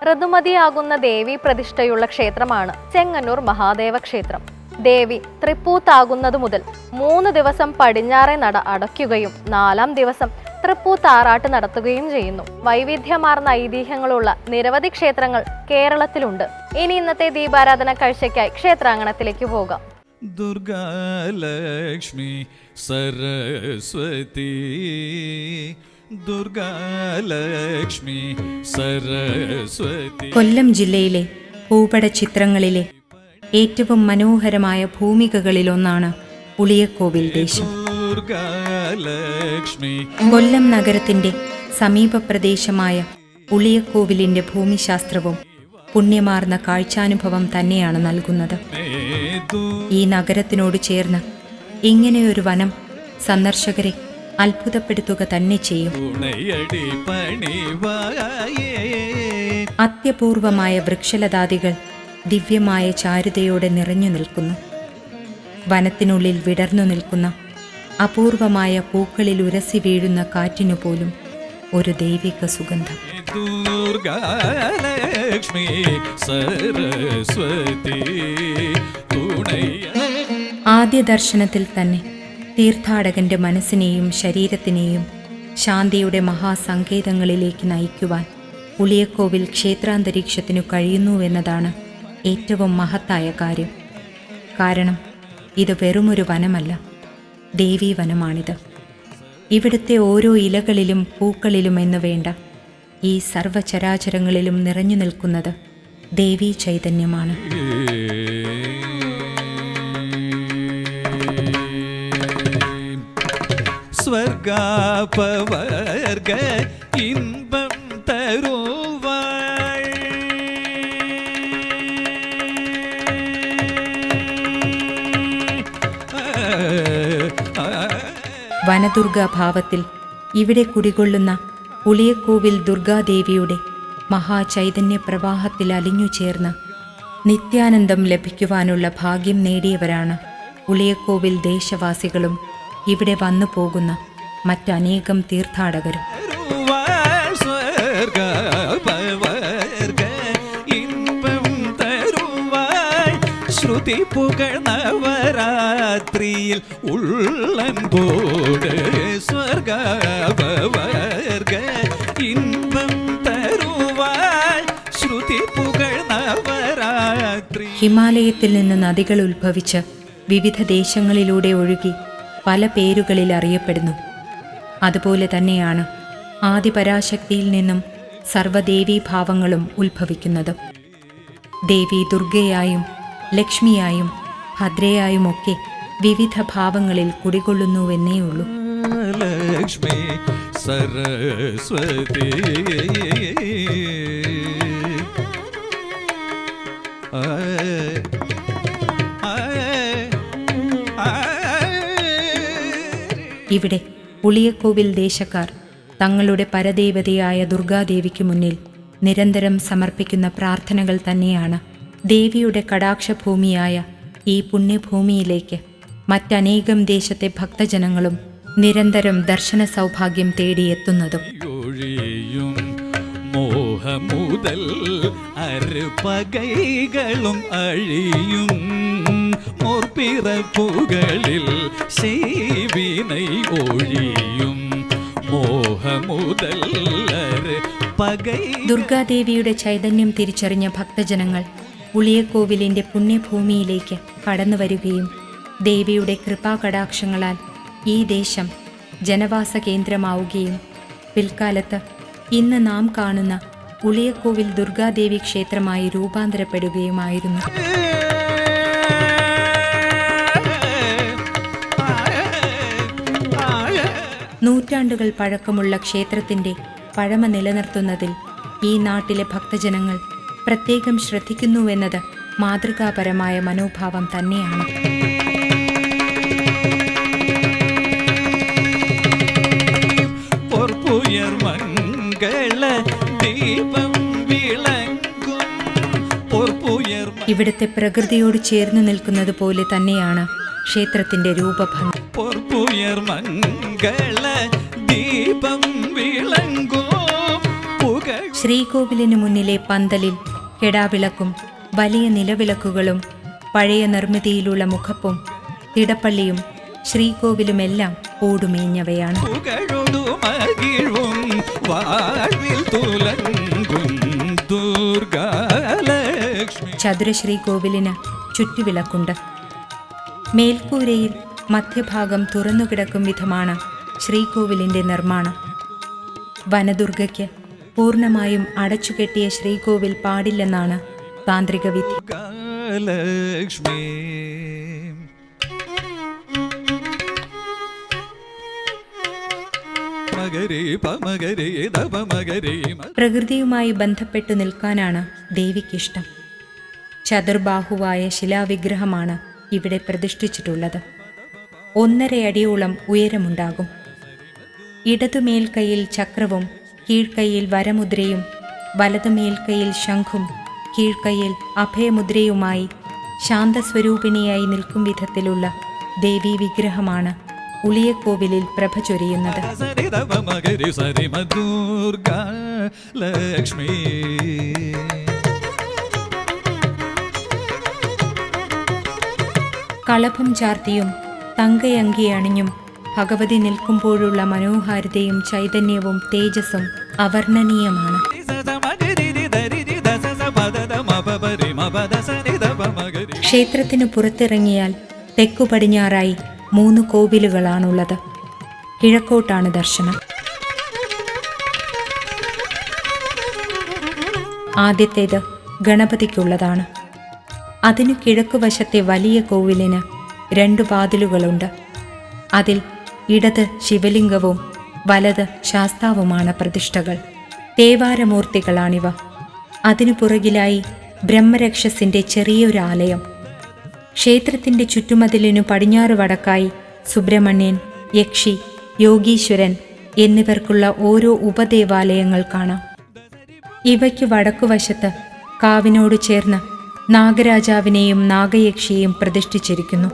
ഋതുമതിയാകുന്ന ദേവി പ്രതിഷ്ഠയുള്ള ക്ഷേത്രമാണ് ചെങ്ങന്നൂർ മഹാദേവ ക്ഷേത്രം. ദേവി തൃപ്പൂത്താകുന്നതു മുതൽ 3 ദിവസം പടിഞ്ഞാറേ നട അടയ്ക്കുകയും 4-ാം ദിവസം തൃപ്പൂത്താറാട്ട് നടത്തുകയും ചെയ്യുന്നു. വൈവിധ്യമാർന്ന ഐതിഹ്യങ്ങളുള്ള നിരവധി ക്ഷേത്രങ്ങൾ കേരളത്തിലുണ്ട്. ഇനി ഇന്നത്തെ ദീപാരാധന കാഴ്ചയ്ക്കായി ക്ഷേത്രാങ്കണത്തിലേക്ക് പോകാം. ദുർഗാലക്ഷ്മി സരസ്വതി, ദുർഗാലക്ഷ്മി സരസ്വതി. കൊല്ലം ജില്ലയിലെ പൂപ്പട ചിത്രങ്ങളിലെ ഏറ്റവും മനോഹരമായ ഭൂമികകളിലൊന്നാണ് ഉളിയക്കോവിൽ ദേശം. കൊല്ലം നഗരത്തിന്റെ സമീപ പ്രദേശമായ ഉളിയക്കോവിലിന്റെ ഭൂമിശാസ്ത്രവും പുണ്യമാർന്ന കാഴ്ചാനുഭവം തന്നെയാണ് നൽകുന്നത്. ഈ നഗരത്തിനോട് ചേർന്ന് ഇങ്ങനെയൊരു വനം സന്ദർശകരെ അത്ഭുതപ്പെടുത്തുക തന്നെ ചെയ്യും. അത്യപൂർവമായ വൃക്ഷലതാദികൾ ദിവ്യമായ ചാരുതയോടെ നിറഞ്ഞു നിൽക്കുന്നു. വനത്തിനുള്ളിൽ വിടർന്നു നിൽക്കുന്ന അപൂർവമായ പൂക്കളിൽ ഉരസി വീഴുന്ന കാറ്റിനു പോലും ഒരു ദൈവിക സുഗന്ധം. ആദ്യ ദർശനത്തിൽ തന്നെ തീർത്ഥാടകന്റെ മനസ്സിനെയും ശരീരത്തിനെയും ശാന്തിയുടെ മഹാസങ്കേതങ്ങളിലേക്ക് നയിക്കുവാൻ ഉളിയക്കോവിൽ ക്ഷേത്രാന്തരീക്ഷത്തിനു കഴിയുന്നുവെന്നതാണ് ഏറ്റവും മഹത്തായ കാര്യം. കാരണം ഇത് വെറുമൊരു വനമല്ല, ദേവീവനമാണിത്. ഇവിടുത്തെ ഓരോ ഇലകളിലും പൂക്കളിലും എന്നു വേണ്ട ഈ സർവചരാചരങ്ങളിലും നിറഞ്ഞു നിൽക്കുന്നത് ദേവീ ചൈതന്യമാണ്. സ്വർഗാപവർഗ ഇൻപം തരുവാൾ, വനദുർഗാഭാവത്തിൽ ഇവിടെ കുടികൊള്ളുന്ന ഉളിയക്കോവിൽ ദുർഗാദേവിയുടെ മഹാചൈതന്യ പ്രവാഹത്തിൽ അലിഞ്ഞു ചേർന്ന് നിത്യാനന്ദം ലഭിക്കുവാനുള്ള ഭാഗ്യം നേടിയവരാണ് ഉളിയക്കോവിൽ ദേശവാസികളും ഇവിടെ വന്നു പോകുന്ന മറ്റനേകം തീർത്ഥാടകരും. ശ്രുതി പുകഴ്ന്നവരാത്രിയിൽ ഉള്ളൻപോട് സ്വർഗാപവർഗ ഇൻപം തരുവാൻ ശ്രുതി പുകഴ്ന്നവരാത്രി. ഹിമാലയത്തിൽ നിന്ന് നദികൾ ഉത്ഭവിച്ച് വിവിധ ദേശങ്ങളിലൂടെ ഒഴുകി പല പേരുകളിൽ അറിയപ്പെടുന്നു. അതുപോലെ തന്നെയാണ് ആദിപരാശക്തിയിൽ നിന്നും സർവ്വദേവീഭാവങ്ങളും ഉത്ഭവിക്കുന്നത്. ദേവി ദുർഗയായും ലക്ഷ്മിയായും ഭദ്രയായുമൊക്കെ വിവിധ ഭാവങ്ങളിൽ കുടികൊള്ളുന്നുവെന്നേ ഉള്ളൂ. ലക്ഷ്മി സരസ്വതി, ഇവിടെ ഉളിയക്കോവിൽ ദേശക്കാർ തങ്ങളുടെ പരദേവതയായ ദുർഗാദേവിക്ക് മുന്നിൽ നിരന്തരം സമർപ്പിക്കുന്ന പ്രാർത്ഥനകൾ തന്നെയാണ് ദേവിയുടെ കടാക്ഷഭൂമിയായ ഈ പുണ്യഭൂമിയിലേക്ക് മറ്റനേകം ദേശത്തെ ഭക്തജനങ്ങളും നിരന്തരം ദർശന സൗഭാഗ്യം തേടിയെത്തുന്നതും. മോഹമുതൽ അരുപകൈകളും അഴിയും മോർപ്പിറപ്പുകളിൽ ശീവിനൈ ഒഴിയും മോഹമുതൽ ദുർഗാദേവിയുടെ ചൈതന്യം തിരിച്ചറിഞ്ഞ ഭക്തജനങ്ങൾ ഉളിയക്കോവിലിന്റെ പുണ്യഭൂമിയിലേക്ക് കടന്നു വരികയും ദേവിയുടെ കൃപാകടാക്ഷങ്ങളാൽ ഈ ദേശം ജനവാസ കേന്ദ്രമാവുകയും പിൽക്കാലത്ത് ഇന്ന് നാം കാണുന്ന ഉളിയക്കോവിൽ ദുർഗാദേവി ക്ഷേത്രമായി രൂപാന്തരപ്പെടുകയുമായിരുന്നു. നൂറ്റാണ്ടുകൾ പഴക്കമുള്ള ക്ഷേത്രത്തിന്റെ പഴമ നിലനിർത്തുന്നതിൽ ഈ നാട്ടിലെ ഭക്തജനങ്ങൾ പ്രത്യേകം ശ്രദ്ധിക്കുന്നുവെന്നത് മാതൃകാപരമായ മനോഭാവം തന്നെയാണ്. ഇവിടുത്തെ പ്രകൃതിയോട് ചേർന്നു നിൽക്കുന്നത് പോലെ തന്നെയാണ് ക്ഷേത്രത്തിന്റെ രൂപഭംഗി. ശ്രീകോവിലിനു മുന്നിലെ പന്തലിൽ കെടാവിളക്കും വലിയ നിലവിളക്കുകളും പഴയ നിർമ്മിതിയിലുള്ള മുഖപ്പും തിടപ്പള്ളിയും ശ്രീകോവിലുമെല്ലാം ഓടുമേഞ്ഞവയാണ്. പുകഴൊടു മകിഴും വാഴ്വിൽ തുലങ്കും ദുർഗാലക്ഷ്മി. ചതുരശ്രീകോവിലിന് ചുറ്റുവിളക്കുണ്ട്. മേൽക്കൂരയിൽ മധ്യഭാഗം തുറന്നുകിടക്കും വിധമാണ് ശ്രീകോവിലിൻ്റെ നിർമ്മാണം. വനദുർഗയ്ക്ക് പൂർണ്ണമായും അടച്ചുകെട്ടിയ ശ്രീകോവിൽ പാടില്ലെന്നാണ് താന്ത്രിക വിധി. ലക്ഷ്മി പ്രകൃതിയുമായി ബന്ധപ്പെട്ടു നിൽക്കാനാണ് ദേവിക്കിഷ്ടം. ചതുർബാഹുവായ ശിലാവിഗ്രഹമാണ് ഇവിടെ പ്രതിഷ്ഠിച്ചിട്ടുള്ളത്. 1.5 അടിയോളം ഉയരമുണ്ടാകും. ഇടതുമേൽക്കൈയിൽ ചക്രവും കീഴ്ക്കൈയിൽ വരമുദ്രയും വലതുമേൽക്കൈയിൽ ശംഖും കീഴ്ക്കൈയിൽ അഭയമുദ്രയുമായി ശാന്തസ്വരൂപിണിയായി നിൽക്കും വിധത്തിലുള്ള ദേവീ വിഗ്രഹമാണ് ഉളിയക്കോവിലിൽ പ്രഭ ചൊരിയുന്നത്. കളഭം ചാർത്തിയും തങ്കയങ്കി അണിഞ്ഞും ഭഗവതി നിൽക്കുമ്പോഴുള്ള മനോഹാരിതയും ചൈതന്യവും തേജസ്സും അവർണ്ണനീയമാണ്. ക്ഷേത്രത്തിനു പുറത്തിറങ്ങിയാൽ തെക്കു പടിഞ്ഞാറായി 3 കോവിലുകളാണുള്ളത്. കിഴക്കോട്ടാണ് ദർശനം. ആദ്യത്തേത് ഗണപതിക്കുള്ളതാണ്. അതിനു കിഴക്കുവശത്തെ വലിയ കോവിലിന് 2 വാതിലുകളുണ്ട്. അതിൽ ഇടത് ശിവലിംഗവും വലത് ശാസ്താവുമാണ് പ്രതിഷ്ഠകൾ. തേവാരമൂർത്തികളാണിവ. അതിനു പുറകിലായി ബ്രഹ്മരക്ഷസിന്റെ ചെറിയൊരു ആലയം. ക്ഷേത്രത്തിന്റെ ചുറ്റുമതിലിനു പടിഞ്ഞാറ് വടക്കായി സുബ്രഹ്മണ്യൻ, യക്ഷി, യോഗീശ്വരൻ എന്നിവർക്കുള്ള ഓരോ ഉപദേവാലയങ്ങൾ കാണാം. ഇവയ്ക്ക് വടക്കുവശത്ത് കാവിനോട് ചേർന്ന് നാഗരാജാവിനെയും നാഗയക്ഷിയെയും പ്രതിഷ്ഠിച്ചിരിക്കുന്നു.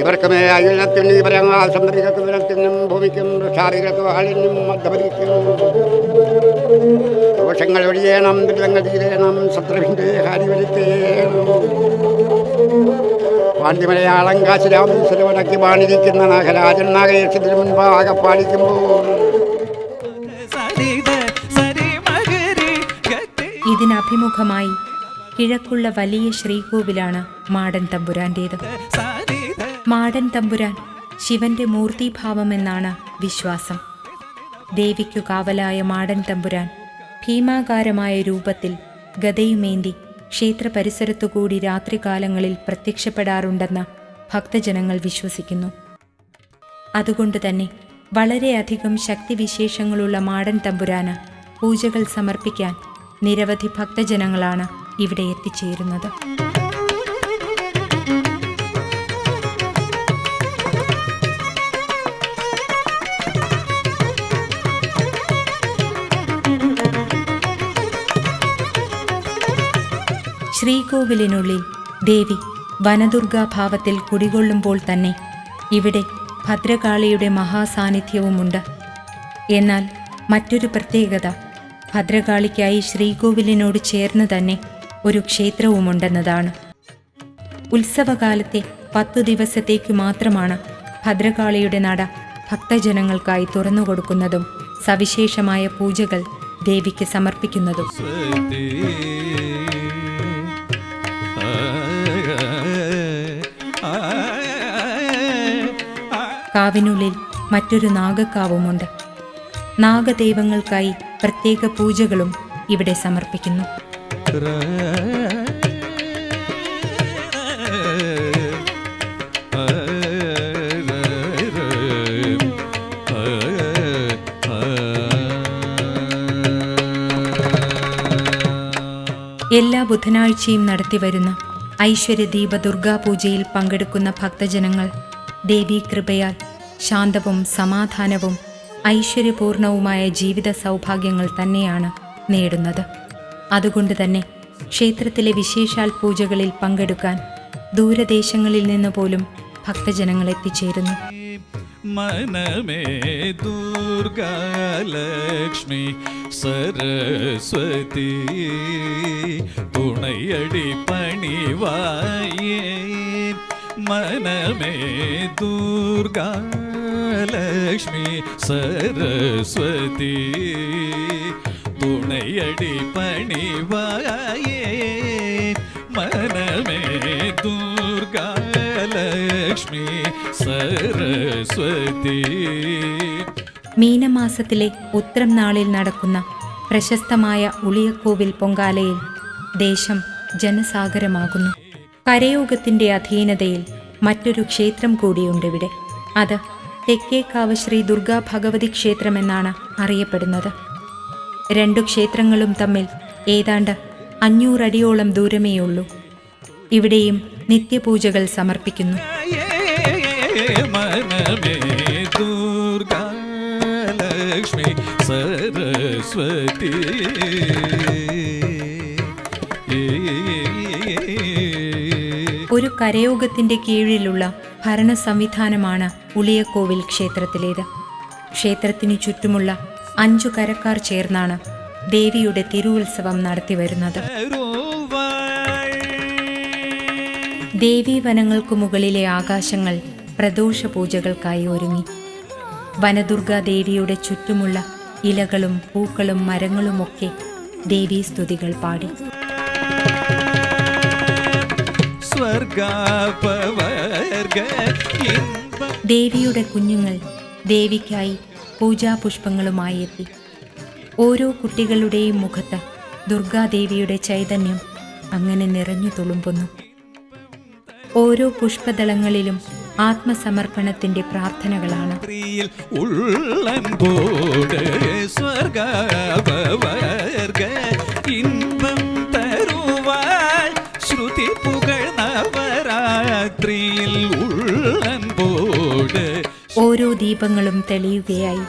ഇവർക്കുമേ അയുലത്തിനും ഇവരങ്ങാൽ സന്തതികത്തിനും ഭൂമിക്കും ശാരീരക്കും മദ്ദപരിക്കും ദോഷങ്ങൾ ഒഴിയണം, ദുരിതങ്ങൾ തീരേണം, ശത്രുവിൻ്റെ ഹാരി വരുത്തേണം. പാണ്ഡിമലയാളം കാശിരാമേശ്വരം വടക്കി പാണിരിക്കുന്ന നാഗരാജൻ നാഗേക്ഷത്തിന് മുൻപാകെ പാലിക്കുമ്പോൾ ഇതിനഭിമുഖമായി കിഴക്കുള്ള വലിയ ശ്രീകോവിലാണ് മാടൻ തമ്പുരാന്റേത്. മാടൻ തമ്പുരാൻ ശിവന്റെ മൂർത്തിഭാവമെന്നാണ് വിശ്വാസം. ദേവിക്കു കാവലായ മാടൻ തമ്പുരാൻ ഭീമാകാരമായ രൂപത്തിൽ ഗദയുമേന്തി ക്ഷേത്ര പരിസരത്തുകൂടി രാത്രികാലങ്ങളിൽ പ്രത്യക്ഷപ്പെടാറുണ്ടെന്ന് ഭക്തജനങ്ങൾ വിശ്വസിക്കുന്നു. അതുകൊണ്ടുതന്നെ വളരെയധികം ശക്തിവിശേഷങ്ങളുള്ള മാടൻ തമ്പുരാന് പൂജകൾ സമർപ്പിക്കാൻ നിരവധി ഭക്തജനങ്ങളാണ് ഇവിടെ എത്തിച്ചേരുന്നത്. ശ്രീകോവിലിനുള്ളിൽ ദേവി വനദുർഗാഭാവത്തിൽ കുടികൊള്ളുമ്പോൾ തന്നെ ഇവിടെ ഭദ്രകാളിയുടെ മഹാസാന്നിധ്യവുമുണ്ട്. എന്നാൽ മറ്റൊരു പ്രത്യേകത, ഭദ്രകാളിക്കായി ശ്രീകോവിലിനോട് ചേർന്ന് തന്നെ ഒരു ക്ഷേത്രവുമുണ്ടെന്നതാണ്. ഉത്സവകാലത്തെ 10 ദിവസത്തേക്കു മാത്രമാണ് ഭദ്രകാളിയുടെ നട ഭക്തജനങ്ങൾക്കായി തുറന്നുകൊടുക്കുന്നതും സവിശേഷമായ പൂജകൾ ദേവിക്ക് സമർപ്പിക്കുന്നതും. കാവിനുള്ളിൽ മറ്റൊരു നാഗക്കാവുമുണ്ട്. നാഗദൈവങ്ങൾക്കായി പ്രത്യേക പൂജകളും ഇവിടെ സമർപ്പിക്കുന്നു. എല്ലാ ബുധനാഴ്ചയും നടത്തിവരുന്ന ഐശ്വര്യദീപ ദുർഗാപൂജയിൽ പങ്കെടുക്കുന്ന ഭക്തജനങ്ങൾ ദേവീകൃപയാൽ ശാന്തവും സമാധാനവും ഐശ്വര്യപൂർണവുമായ ജീവിത സൗഭാഗ്യങ്ങൾ തന്നെയാണ് നേടുന്നത്. അതുകൊണ്ട് തന്നെ ക്ഷേത്രത്തിലെ വിശേഷാൽ പൂജകളിൽ പങ്കെടുക്കാൻ ദൂരദേശങ്ങളിൽ നിന്ന് പോലും ഭക്തജനങ്ങൾ എത്തിച്ചേരുന്നു. മനമേ ദുർഗാലക്ഷ്മി സരസ്വതി തുണയടി പണിവായേ. മനമേ ദുർഗാലക്ഷ്മി സരസ്വതി തുണയടി പണിവായേ. മനമേ ദുർഗാലക്ഷ്മി സരസ്വതി. മീനമാസത്തിലെ ഉത്രം നാളിൽ നടക്കുന്ന പ്രശസ്തമായ ഉളിയക്കോവിൽ പൊങ്കാലയിൽ ദേശം ജനസാഗരമാകുന്നു. കരയോഗത്തിന്റെ അധീനതയിൽ മറ്റൊരു ക്ഷേത്രം കൂടിയുണ്ടിവിടെ. അത് തെക്കേക്കാവ് ശ്രീ ദുർഗാ ഭഗവതി ക്ഷേത്രമെന്നാണ് അറിയപ്പെടുന്നത്. രണ്ടു ക്ഷേത്രങ്ങളും തമ്മിൽ ഏതാണ്ട് 500 അടിയോളം ദൂരമേയുള്ളൂ. ഇവിടെയും നിത്യപൂജകൾ സമർപ്പിക്കുന്നു. മനമേ ദുർഗാലക്ഷ്മി സരസ്വതി. ഒരു കരയോഗത്തിന്റെ കീഴിലുള്ള ഭരണ സംവിധാനമാണ് ഉളിയക്കോവിൽ ക്ഷേത്രത്തിലേത്. ക്ഷേത്രത്തിനു ചുറ്റുമുള്ള 5 കരക്കാർ ചേർന്നാണ് ദേവിയുടെ തിരുവുത്സവം നടത്തിവരുന്നത്. ദേവീവനങ്ങൾക്കു മുകളിലെ ആകാശങ്ങൾ പ്രദോഷ പൂജകൾക്കായി ഒരുങ്ങി. വനദുർഗാദേവിയുടെ ചുറ്റുമുള്ള ഇലകളും പൂക്കളും മരങ്ങളുമൊക്കെ ദേവീസ്തുതികൾ പാടി. ദേവിയുടെ കുഞ്ഞുങ്ങൾ ദേവിക്കായി പൂജാപുഷ്പങ്ങളുമായി എത്തി. ഓരോ കുട്ടികളുടെയും മുഖത്ത് ദുർഗാദേവിയുടെ ചൈതന്യം അങ്ങനെ നിറഞ്ഞു തുളുമ്പുന്നു. ഓരോ പുഷ്പദളങ്ങളിലും ആത്മസമർപ്പണത്തിന്റെ പ്രാർത്ഥനകളാണ്. ഓരോ ദീപങ്ങളും തെളിയുകയായി.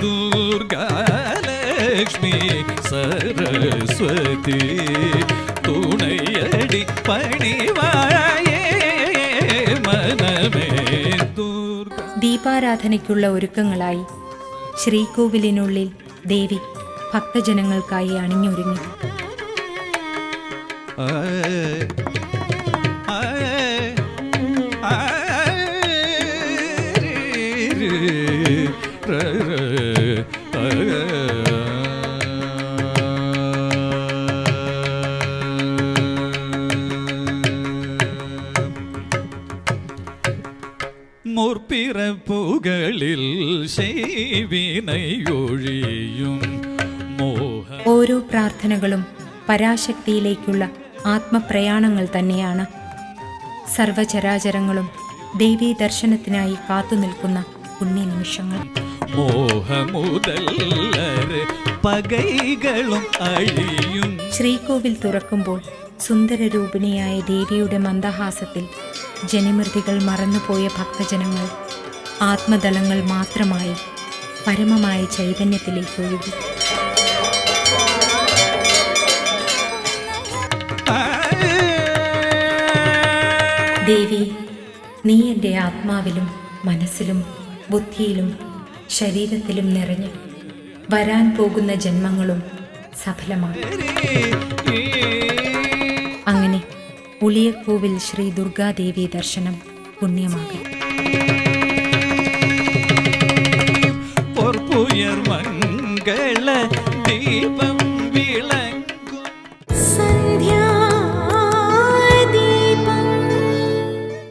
ദുർഗാലക്ഷ്മി സരസ്വതി തുണയടി പണിവായേ. മനമേ ദുർഗ. ദീപാരാധനയ്ക്കുള്ള ഒരുക്കങ്ങളായി ശ്രീകോവിലിനുള്ളിൽ ദേവി ഭക്തജനങ്ങൾക്കായി അണിഞ്ഞൊരുങ്ങി. മുർപ്പിറപ്പുകളിൽ ശൈവിനയൊഴിയും മോഹ. ഓരോ പ്രാർത്ഥനകളും പരാശക്തിയിലേക്കുള്ള ആത്മപ്രയാണങ്ങൾ തന്നെയാണ്. സർവചരാചരങ്ങളും ദേവീ ദർശനത്തിനായി കാത്തുനിൽക്കുന്ന പുണ്യനിമിഷങ്ങൾ. മോഹമുതല്ലരെ പകൈകളും അഴിയും. ശ്രീകോവിൽ തുറക്കുമ്പോൾ സുന്ദരരൂപിണിയായ ദേവിയുടെ മന്ദഹാസത്തിൽ ജനിമൃതികൾ മറന്നുപോയ ഭക്തജനങ്ങൾ ആത്മദളങ്ങൾ മാത്രമായി പരമമായ ചൈതന്യത്തിലേക്ക് ഒഴുകി. ദേവി, നീ എൻ്റെ ആത്മാവിലും മനസ്സിലും ബുദ്ധിയിലും ശരീരത്തിലും നിറഞ്ഞ് വരാൻ പോകുന്ന ജന്മങ്ങളും സഫലമാണ്. അങ്ങനെ ഉളിയക്കോവിൽ ശ്രീ ദുർഗാദേവി ദർശനം പുണ്യമാകി. പൊർപ്പുയർ മംഗള ദീപം